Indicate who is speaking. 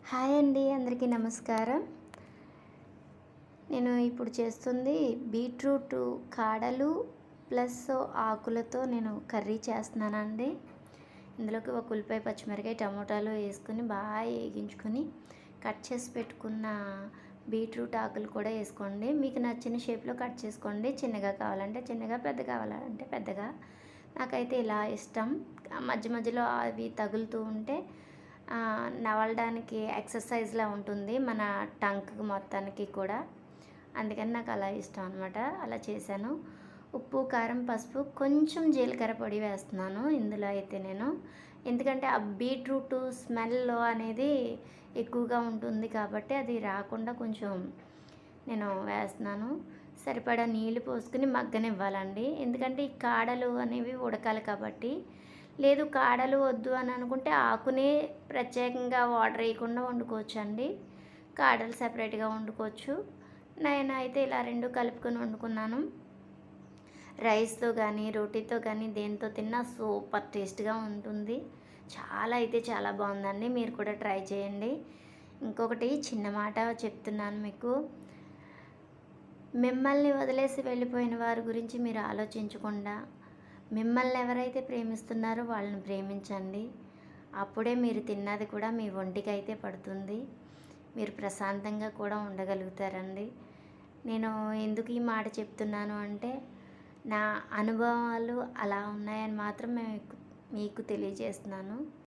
Speaker 1: Hi అండి, అందరికీ నమస్కారం. నేను ఇప్పుడు చేస్తుంది బీట్రూట్ కాడలు ప్లస్ ఆకులతో నేను కర్రీ చేస్తున్నానండి. ఇందులోకి ఒక ఉల్లిపాయ, పచ్చిమిరపకాయ, టమోటాలు వేసుకొని బాగా వేగించుకొని కట్ చేసి పెట్టుకున్న బీట్రూట్ ఆకులు కూడా వేసుకోండి. మీకు నచ్చిన షేప్లో కట్ చేసుకోండి. చిన్నగా కావాలంటే చిన్నగా, పెద్ద కావాలంటే పెద్దగా. నాకైతే ఇలా ఇష్టం. మధ్య మధ్యలో అవి తగులుతూ ఉంటే నవలడానికి ఎక్సర్సైజ్లా ఉంటుంది మన టంగ్కి మొత్తానికి కూడా. అందుకని నాకు అలా ఇష్టం అనమాట. అలా చేశాను. ఉప్పు, కారం, పసుపు, కొంచెం జీలకర్ర పొడి వేస్తున్నాను ఇందులో అయితే నేను. ఎందుకంటే ఆ బీట్రూట్ స్మెల్ అనేది ఎక్కువగా ఉంటుంది కాబట్టి అది రాకుండా కొంచెం నేను వేస్తున్నాను. సరిపడా నీళ్లు పోసుకుని మగ్గనివ్వాలండి. ఎందుకంటే ఈ కాడలు అనేవి ఉడకాలి కాబట్టి. లేదు కాడలు వద్దు అని అనుకుంటే ఆకునే ప్రత్యేకంగా వాటర్ వేయకుండా వండుకోవచ్చండి. కాడలు సపరేట్గా వండుకోవచ్చు. నేనైతే ఇలా రెండు కలుపుకొని వండుకున్నాను. రైస్తో కానీ, రోటీతో కానీ, దేనితో తిన్నా సూపర్ టేస్ట్గా ఉంటుంది. చాలా బాగుందండి. మీరు కూడా ట్రై చేయండి. ఇంకొకటి చిన్న మాట చెప్తున్నాను మీకు. మిమ్మల్ని వదిలేసి వెళ్ళిపోయిన వారి గురించి మీరు ఆలోచించకుండా మిమ్మల్ని ఎవరైతే ప్రేమిస్తున్నారో వాళ్ళని ప్రేమించండి. అప్పుడే మీరు తిన్నది కూడా మీ ఒంటికి అయితే పడుతుంది. మీరు ప్రశాంతంగా కూడా ఉండగలుగుతారండి. నేను ఎందుకు ఈ మాట చెప్తున్నాను అంటే నా అనుభవాలు అలా ఉన్నాయని మాత్రం మీకు తెలియజేస్తున్నాను.